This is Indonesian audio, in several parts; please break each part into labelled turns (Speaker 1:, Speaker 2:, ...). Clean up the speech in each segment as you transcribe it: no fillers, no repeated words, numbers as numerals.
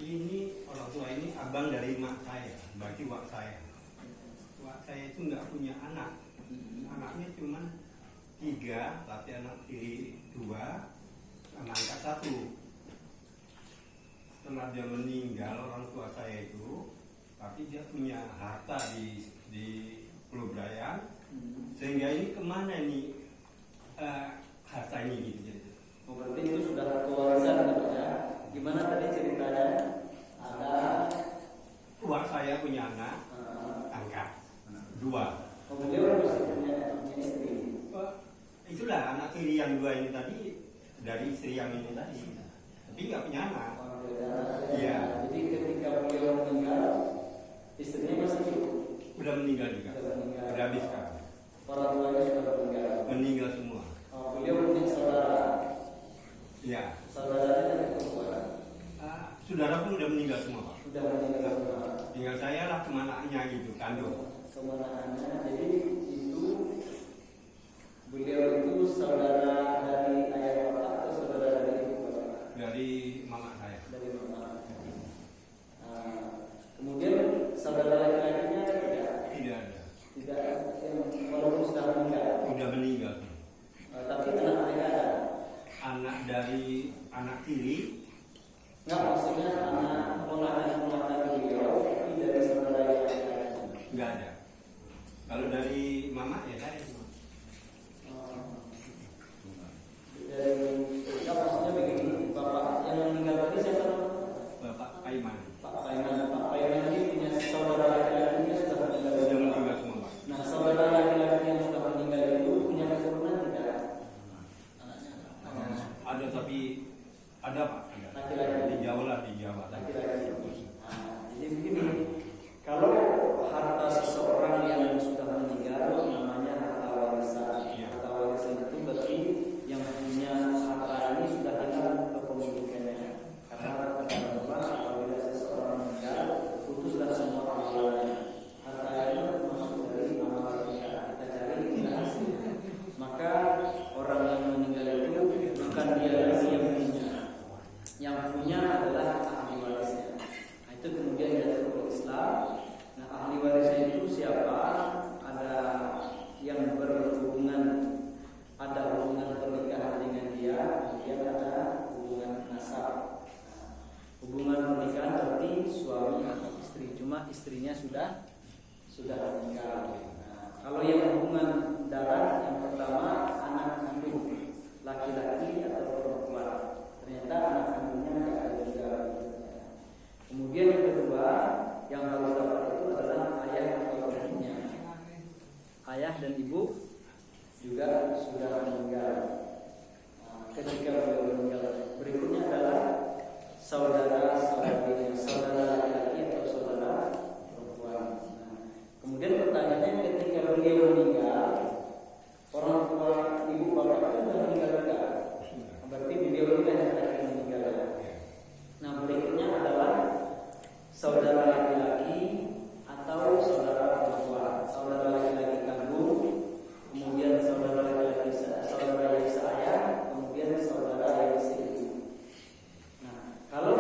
Speaker 1: ini orang tua ini abang dari mak saya, berarti wak saya. Wak saya itu nggak punya anak, anaknya cuma 3, tapi anak tiri 2, anak angkat 1. Setelah dia meninggal orang tua saya itu, tapi dia punya harta di Pulau Brayan, sehingga ini kemana ini harta ini gitu.
Speaker 2: Berarti itu sudah kewarisan gitu ya. Gimana tadi ceritanya? Ada
Speaker 1: Wak saya punya anak angkat 2.
Speaker 2: kemudian masih punya istri.
Speaker 1: Itulah anak tiri yang 2 ini tadi dari istri yang ini tadi, tapi nggak punya anak. Iya.
Speaker 2: Jadi ketika beliau meninggal, istrinya masih hidup.
Speaker 1: Udah meninggal juga. Udah habis kan.
Speaker 2: Orang tuanya sudah meninggal.
Speaker 1: Meninggal semua.
Speaker 2: Beliau punya saudara.
Speaker 1: Iya.
Speaker 2: Saudaranya dari perempuan.
Speaker 1: Saudara pun udah meninggal semua, Pak.
Speaker 2: Sudah meninggal semua.
Speaker 1: Tinggal saya lah kemananya gitu, kandung.
Speaker 2: Kemanaannya, jadi itu beliau itu saudara dari ayah bapak atau saudara dari ibu bapak?
Speaker 1: Dari mama saya.
Speaker 2: Dari mama. Kemudian saudara laki-lakinya tidak?
Speaker 1: Tidak ada.
Speaker 2: Tidak, walaupun sudah meninggal.
Speaker 1: Udah meninggal.
Speaker 2: Tapi anak mereka ada.
Speaker 1: Anak dari anak tiri.
Speaker 2: Nggak, maksudnya anak ponakan beliau, tapi dari saudara yang laki-laki.
Speaker 1: Nggak ada. Kalau dari mama ya saya semua.
Speaker 2: Ya maksudnya begini, bapak yang meninggal tadi siapa namanya?
Speaker 1: Bapak Aiman.
Speaker 2: Pak Paiman ini punya saudara laki-laki yang sudah meninggal.
Speaker 1: Sudah meninggal semua, Pak.
Speaker 2: Nah, saudara laki-laki yang sudah meninggal itu punya keturunan tidak?
Speaker 1: Ada tapi ada Pak. Ada.
Speaker 2: Laki-laki.
Speaker 1: Di Jawa lah, di Jawa.
Speaker 2: Laki-laki. Jadi begini, kalau harta seseorang yang sudah meninggal namanya harta warisan.
Speaker 1: Ya.
Speaker 2: Harta warisan itu berarti yang punya harta ini sudah hilang kepemilikannya. Karena teman-teman apabila seseorang meninggal, putuslah semua amalannya. Harta itu masuk dari amalan kita cari tidak asli. Maka orang yang meninggal itu bukan dia lagi yang punya. Yang punya adalah ahli warisnya. Nah, itu kemudian diatur oleh Islam. Nah, ahli warisnya itu siapa? Ada yang berhubungan, ada hubungan pernikahan dengan dia, kemudian ada hubungan nasab. Hubungan pernikahan berarti suami atau istri, cuma istrinya sudah meninggal. Nah, kalau yang hubungan darah, yang pertama anak kandung, laki-laki atau perempuan. Ternyata anak kandungnya nggak ada juga. Kemudian yang kedua yang harus dapat itu adalah ayah atau ibunya. Ayah dan ibu juga sudah meninggal. Nah, ketika beliau meninggal, berikutnya adalah saudara laki-laki atau saudara perempuan. Nah, kemudian pertanyaannya ketika beliau meninggal, orang tua ibu bapak itu sudah meninggal juga. Berarti beliau juga yang terakhir meninggal. Nah, berikutnya adalah saudara laki-laki atau saudara perempuan. Saudara laki-laki kandung, kemudian saudara laki-laki saudara yang seayah, kemudian saudara yang seibu. Nah, kalau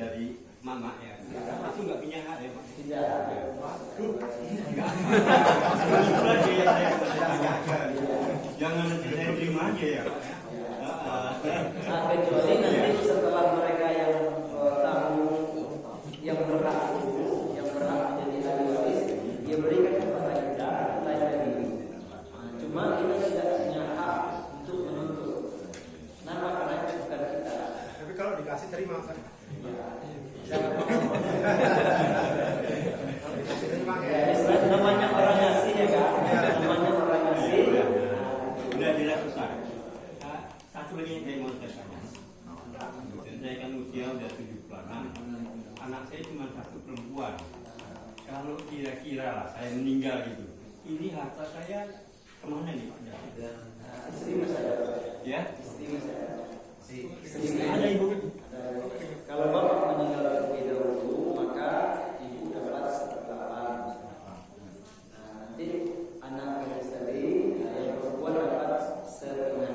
Speaker 1: dari mama ya. Itu nggak punya hak ya Pak?
Speaker 2: Tidak.
Speaker 1: Enggak. Itu aja yang saya tanyakan. Jangan nanti saya terima aja ya Pak ya.
Speaker 2: Nah, kecuali nanti setelah mereka yang tahu yang berhak menjadi ahli waris, dia berikan kepada kita lain lagi. Cuma kita tidak punya hak untuk menuntut. Kenapa? Karena itu bukan kita.
Speaker 3: Tapi kalau dikasih terima kan?
Speaker 2: Namanya orang ngasih ya kan? Namanya orang ngasih.
Speaker 1: Udah jelas Ustaz. Satu lagi yang saya mau saya tanya. Saya kan usia udah 76. Anak saya cuma satu perempuan. Kalau kira-kira lah saya meninggal gitu, ini harta saya kemana nih Pak?
Speaker 2: Istri masih ada.
Speaker 1: Ya?
Speaker 2: Istri masih ada.
Speaker 1: Ada ibu.
Speaker 2: Kalau bapak meninggal terlebih dahulu, maka ibu dapat seperempat. Nah, nanti anak istri yang perempuan dapat setengah.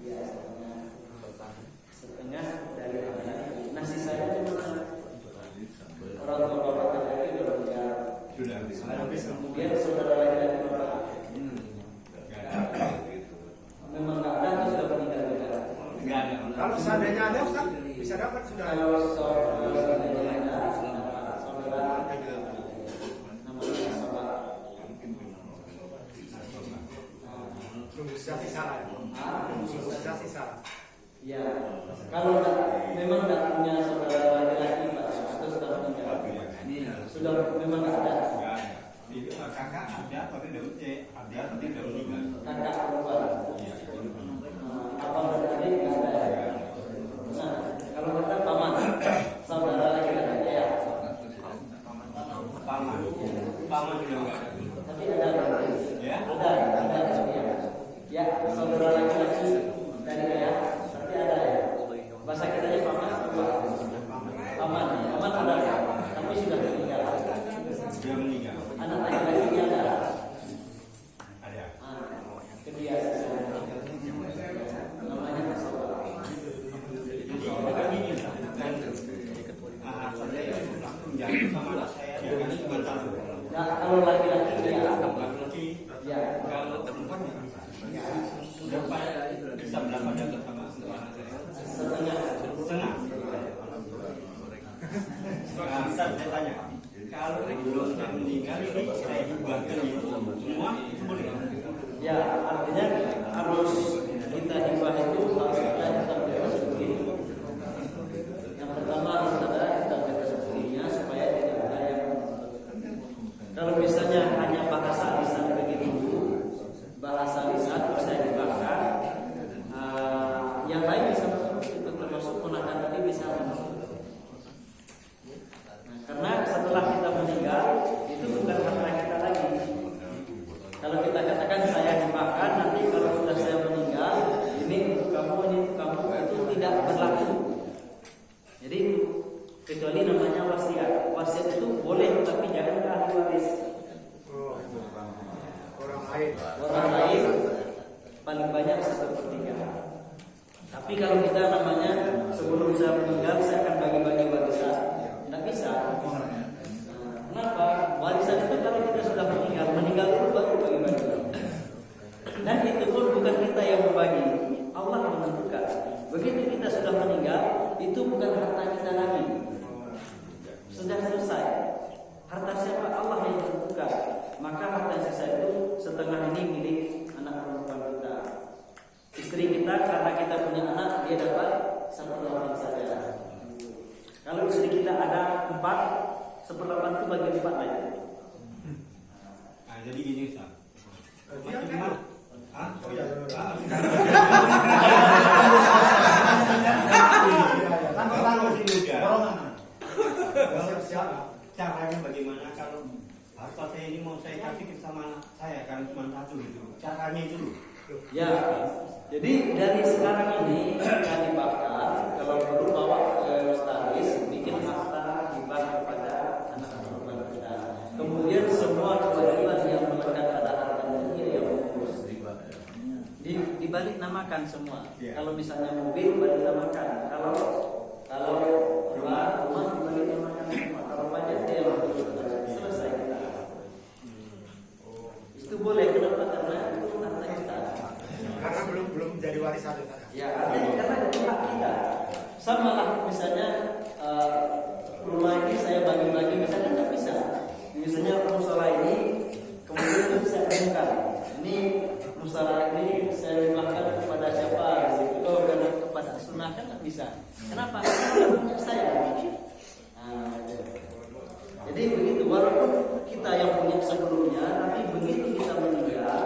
Speaker 2: Ya, setengah dari anak. Nah, sisanya itu orang tua bapak laki-laki sudah meninggal.
Speaker 1: Sudah.
Speaker 2: Kemudian saudara laki-laki bapak memang nggak ada atau sudah meninggal juga.
Speaker 1: Enggak ada.
Speaker 3: Kalau seandainya ada Ustaz, bisa dapat sudah.
Speaker 2: Kalau saudara ada, saudara namanya saudara.
Speaker 3: Negosiasi salah. Negosiasi salah.
Speaker 2: Ya, kalau memang tidak punya saudara laki-laki Pak, atau sudah meninggal, sudah memang nggak ada.
Speaker 1: Enggak ada. Itu kakak ada tapi udah ada tapi udah meninggal.
Speaker 2: Kakak perempuan.
Speaker 1: Iya.
Speaker 2: Apa berarti nggak ada? Nah, kalau kita paman, saudara laki-laki ya.
Speaker 1: Paman juga enggak ada.
Speaker 2: Tapi ada
Speaker 1: Ya?
Speaker 2: ada ya. Ya, saudara laki-laki dari ayah, berarti ada ya. Bahasa kita aja paman ada, tapi sudah meninggal.
Speaker 1: Sudah meninggal.
Speaker 2: Anak laki-laki ada.
Speaker 1: Ada.
Speaker 2: Kebiasaan. Namanya saudara.
Speaker 1: Jadi kan gini kan saya langsung jatuh sama anak saya ya kan cuma satu.
Speaker 2: Nah, kalau laki-laki ya,
Speaker 1: Laki
Speaker 2: ya.
Speaker 1: kalau perempuan berapa bisa berapa dapat sama anak saya?
Speaker 2: Setengah.
Speaker 1: Setengah. Nah, saya tanya, kalau belum saya meninggal ini saya hibahkan itu semua itu boleh?
Speaker 2: Ya, artinya harus kita hibah itu harus ada kita rezeki. Yang pertama harus ada kita rezekinya supaya tidak ada yang menuntut. Kalau misalnya hanya bahasa lisan begitu, bahasa lisan bisa dibakar, yang lain bisa menuntut, itu termasuk ponakan tadi bisa menuntut. Nah, karena setelah kita meninggal itu bukan harta kita lagi. Kalau kita katakan saya dimakan, nanti kalau sudah saya meninggal, ini untuk kamu, itu tidak berlaku. Jadi kecuali namanya wasiat. Wasiat itu boleh, tapi jangan ke ahli waris. Orang lain paling banyak 1/3. Tapi kalau kita namanya sebelum saya meninggal saya akan bagi-bagi warisan, tidak bisa. Kenapa? Warisan itu kalau kita sudah meninggal itu baru bagi-bagi. Dan itu pun bukan kita yang membagi, Allah menentukan. Begitu kita sudah meninggal, itu bukan harta kita lagi. Sudah selesai. Harta siapa? Allah yang menentukan. Maka harta sisa itu setengah ini milik anak perempuan kita. Istri kita karena kita punya anak, dia dapat 1/8 saja. Kalau istri kita ada 4, 1/8 itu bagi 4 aja.
Speaker 1: Nah, jadi gini Ustaz. Macam Hah? Oh iya. Caranya bagaimana kalau harta saya ini mau saya kasih ke sama anak saya kan cuma satu gitu. Caranya itu dulu.
Speaker 2: Ya, jadi dari sekarang ini kita dibakar. Kalau perlu bawa ke notaris, bikin akta hibah kepada anak perempuan kita. Kemudian semua kewajiban yang melekat pada harta dunia yang mengurus dibalik namakan semua.
Speaker 1: Yeah.
Speaker 2: Kalau misalnya mobil balik namakan. Kalau misalnya rumah ini saya bagi-bagi, misalnya nggak bisa. Misalnya musola ini kemudian saya berikan, ini musola ini saya hibahkan kepada siapa, gitu. Karena kepada sunnah kan nggak bisa. Kenapa? Karena punya saya. Nah, jadi begitu, walaupun kita yang punya sebelumnya, tapi begitu kita meninggal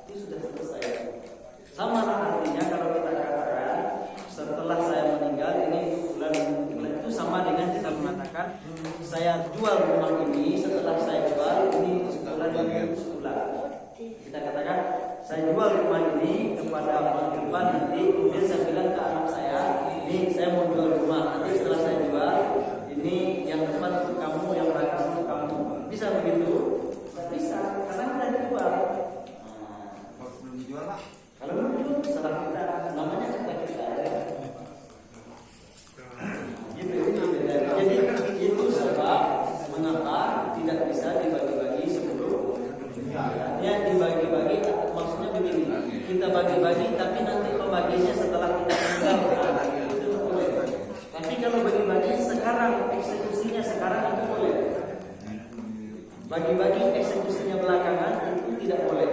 Speaker 2: itu sudah selesai. Sama lah artinya kalau kita katakan setelah saya meninggal ini bulan itu sama dengan kita mengatakan saya jual rumah ini, setelah saya jual ini sebulan. Kita katakan saya jual rumah ini kepada pengiriman, nanti kemudian saya bilang ke anak saya, ini saya mau jual rumah, nanti setelah saya jual ini yang depan untuk kamu, yang belakang untuk kamu. Bisa begitu? Bisa, karena sudah dijual.
Speaker 4: Kalau belum dijual lah.
Speaker 2: Kalau belum setelah kita, namanya kita. Jadi itu sebab mengapa tidak bisa dibagi-bagi sebelum. Ya dibagi-bagi, maksudnya begini. Kita bagi-bagi, tapi nanti pembagiannya setelah kita meninggal. Itu boleh. Tapi kalau bagi-bagi sekarang, eksekusinya sekarang itu boleh. Bagi-bagi eksekusinya belakangan itu tidak boleh.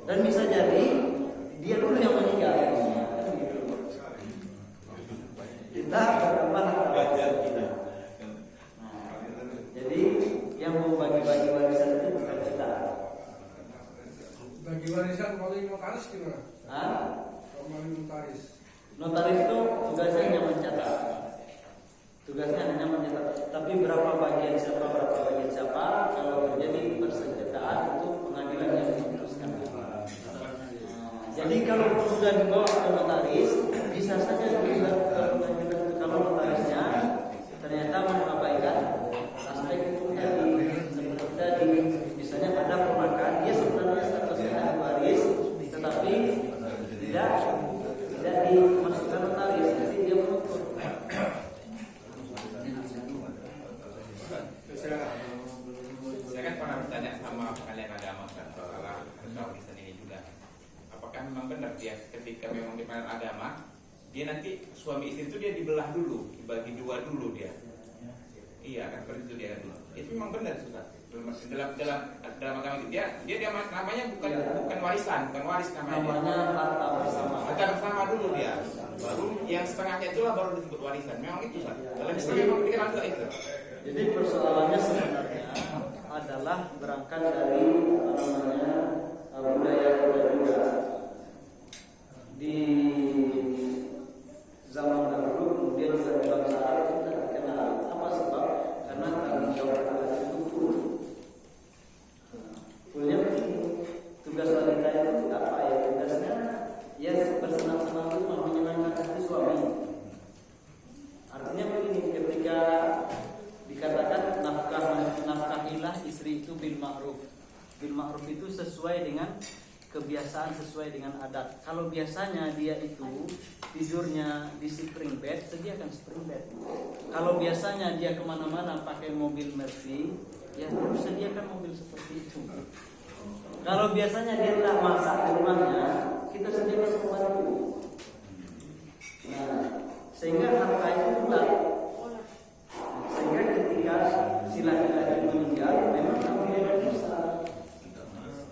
Speaker 2: Dan bisa jadi dia dulu yang meninggal. Kita berkembang kita. Jadi yang mau bagi-bagi warisan itu bukan kita.
Speaker 5: Bagi warisan melalui notaris gimana? Kalau melalui notaris.
Speaker 2: Notaris itu tugasnya hanya mencatat. Tugasnya hanya mencatat. Tapi berapa bagian siapa, kalau terjadi persengketaan itu pengadilan yang memutuskan. Jadi kalau sudah dibawa ke notaris, bisa saja dilihat ke pengadilan. Kalau notarisnya ternyata mengabaikan aspek hukum tadi, misalnya ada ponakan, dia sebenarnya statusnya ahli waris, tetapi tidak dimasukkan notaris, jadi dia menuntut.
Speaker 4: Saya kan pernah bertanya sama kalian agama soal warisan ini juga. Apakah memang benar dia ketika memang di pengadilan agama, dia nanti suami istri itu dia dibelah dulu, dibagi dua dulu dia. Iya kan seperti itu dia kan dulu. Itu memang benar Ustaz. Dalam agama itu dia namanya bukan warisan, bukan waris namanya.
Speaker 2: Namanya harta bersama.
Speaker 4: Harta bersama dulu dia. Baru yang setengahnya itulah baru disebut warisan. Memang itu Ustaz. Dalam Islam memang pikiran juga itu.
Speaker 2: Jadi persoalannya sebenarnya adalah berangkat dari budaya kita juga. Di zaman dahulu kemudian juga di bangsa Arab kita dikenal. Apa sebab? Karena tanggung jawab kita itu full. Fullnya begini. Tugas wanita itu apa ya? Tugasnya ya bersenang-senang rumah, menyenangkan hati suami. Artinya begini, ketika dikatakan nafkahilah istri itu bil ma'ruf. Bil ma'ruf itu sesuai dengan kebiasaan, sesuai dengan adat. Kalau biasanya dia itu tidurnya di spring bed, sediakan spring bed. Kalau biasanya dia kemana-mana pakai mobil Mercy, ya harus sediakan mobil seperti itu. Kalau biasanya dia tidak masak di rumahnya, kita sediakan pembantu. Nah, sehingga harta itu bulat. Sehingga ketika si laki-laki meninggal, memang dia bisa.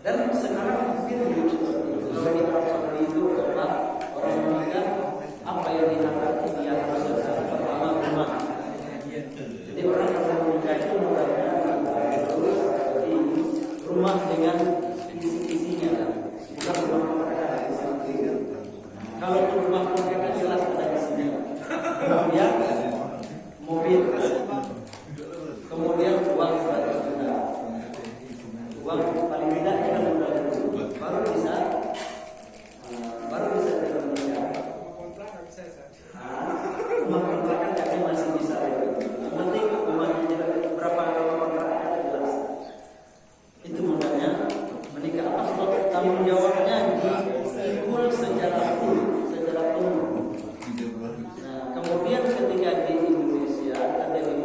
Speaker 2: Dan sekarang mungkin kalau kita seperti itu, karena orang meninggal, apa yang diharapkan dia harus pertama rumah. Jadi orang yang meninggal itu mudahnya di rumah dengan isi-isinya, bukan rumah mereka. Kalau rumah mereka jelas ada isinya. Kemudian mobil, kemudian uang sudah. Uang paling tidak kita sudah baru bisa berkomunikasi. Rumah kontrakan kami masih bisa itu. Yang penting rumahnya berapa kalau kontraknya jelas. Itu modalnya menikah. Apa sebab tanggung jawabnya dipikul secara penuh. Nah, kemudian ketika di Indonesia ada di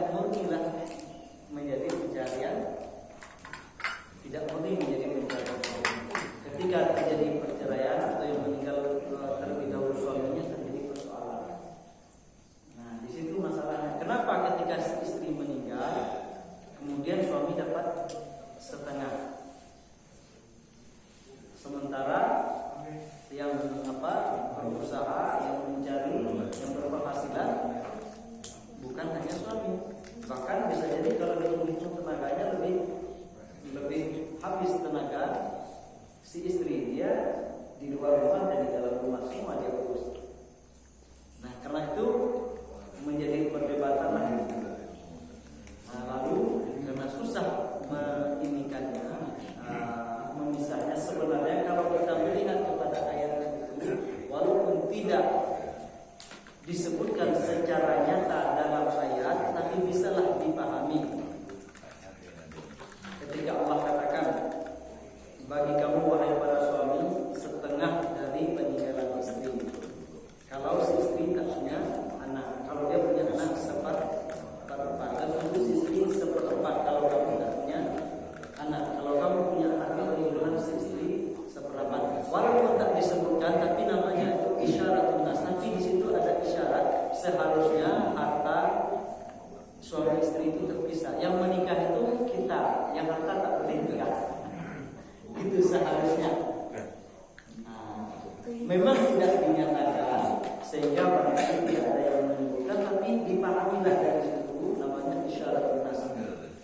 Speaker 2: tidak murnilah menjadi pencarian, tidak murni menjadi pencarian. Ketika terjadi perceraian atau yang meninggal terlebih dahulu suaminya, terjadi persoalan. Nah, di situ masalahnya. Kenapa ketika istri meninggal, kemudian suami dapat setengah, sementara yang berusaha, yang mencari, yang berpenghasilan bukan hanya suami. Bahkan bisa jadi kalau dihitung tenaganya lebih habis tenaga si istri, dia di luar rumah dan di dalam rumah semua dia urus. Nah, karena itu menjadi perdebatan lagi. Nah, lalu karena susah memisahkannya, sebenarnya kalau kita melihat kepada ayat itu, walaupun tidak disebutkan secara nyata dalam ayat, tapi bisalah dipahami. Ketika Allah katakan, bagi kamu wahai para suami, setengah dari peninggalan istri. Kalau si istri tak punya anak, kalau dia punya anak seperempat, dan tentu si istri seperempat. Kalau kamu tak punya anak, kalau kamu punya anak, kemudian si istri seperempat. Walaupun tak disebutkan, tapi namanya itu isyarat tunas. Nanti di situ ada isyarat seharusnya harta suami istri itu terpisah. Yang menikah itu kita, yang harta tak boleh nikah. Itu seharusnya. Nah, memang tidak dinyatakan sehingga barangkali tidak ada yang menyebutkan, tapi dipahamilah dari situ, namanya isyarat tunas.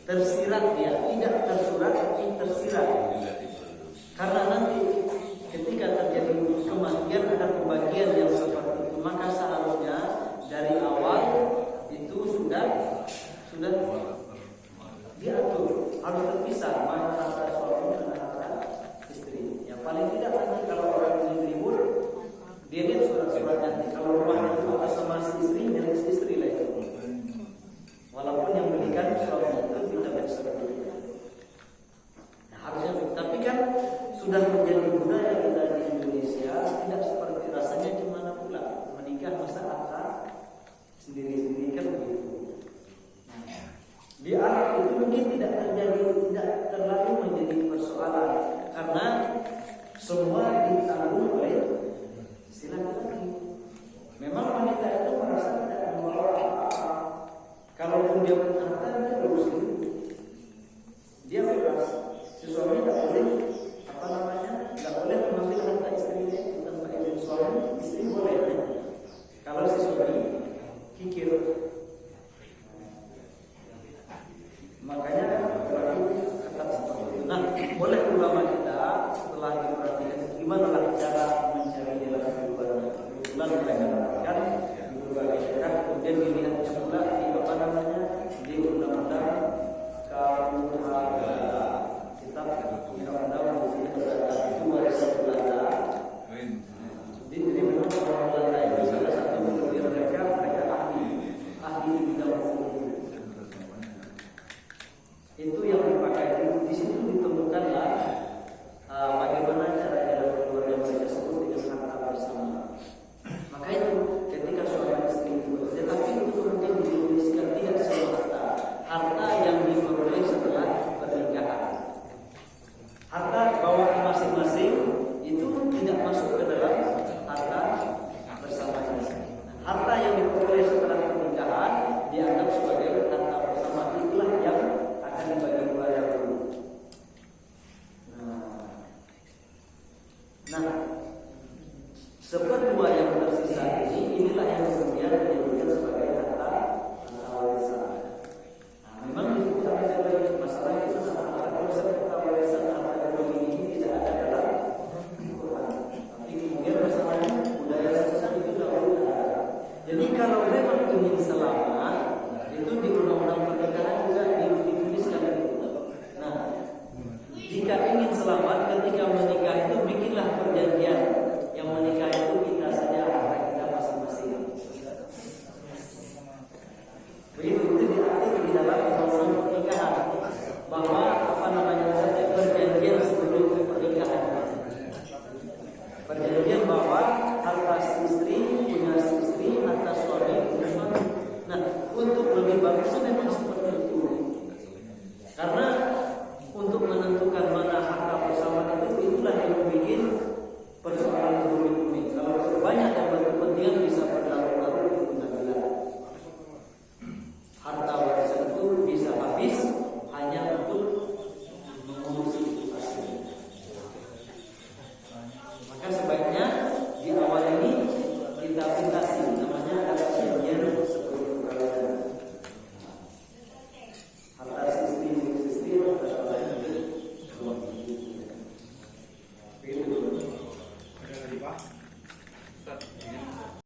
Speaker 2: Tersirat dia, tidak tersurat tapi tersirat. Karena nanti ketika terjadi kematian ada pembagian yang seperti itu, maka seharusnya dari awal itu sudah diatur, harus terpisah mana harta suami dan harta istri. Yang paling tidak nanti kalau orang ini ribut, dia lihat surat-surat nanti. Kalau rumahnya itu atas sama si istri, milik si istri lah itu. Walaupun yang berikan suami itu tidak seperti itu. Nah, harusnya, tapi kan sudah menjadi budaya kita di Indonesia, tidak seperti rasanya di mana pula menikah masa harta sendiri-sendiri kan begitu. Di Arab itu mungkin tidak terlalu menjadi persoalan karena semua ditanggung oleh si laki-laki. Memang wanita itu merasa tidak membawa apa-apa. Kalaupun dia punya harta, dia berusaha, dia bebas. Si suami tidak boleh tidak boleh mengambil harta istrinya tanpa izin suami. Istri boleh. Kalau si suami kikir, makanya berarti kata seperti itu. Nah, boleh ulama kita setelah diperhatikan gimana lah cara mencari jalan keluar. Kebetulan mereka dapatkan di berbagai daerah, kemudian dilihatnya pula di undang-undang KUHP, kitab undang-undang itu warisan Belanda. Jadi memang orang Belanda itu salah satu menurut mereka ahli di bidang hukum. Itu yang dipakai di situ ditemukanlah bagaimana cara jalan keluar yang mereka sebut dengan harta bersama. Maka itu ketika suami istri itu, tetapi itu kemudian dituliskan tidak semua harta yang diperoleh setelah pernikahan. Harta bawaan masing-masing itu tidak masuk ke dalam harta bersama ini. Harta yang diperoleh setelah pernikahan dianggap sebagai harta bersama, itulah yang akan dibagi dua dahulu. Nah, seperdua yang tersisa inilah yang kemudian dijadikan sebagai harta warisan. Nah, memang itu ada masalah itu konsep harta warisan harta ini tidak ada dalam Al-Quran. Tapi kemudian masalahnya budaya sosial itu dahulu ada. Jadi kalau memang ingin selamat, itu di undang-undang pernikahan juga dituliskan itu. Nah, jika ingin selamat ketika menikah itu bikinlah perjanjian. Yang menikah itu kita saja, harta kita masing-masing. Begitu itu diatur di dalam undang-undang pernikahan bahwa perjanjian sebelum pernikahan. Perjanjian bahwa harta istri punya istri, harta suami punya suami. Nah, untuk lebih bagus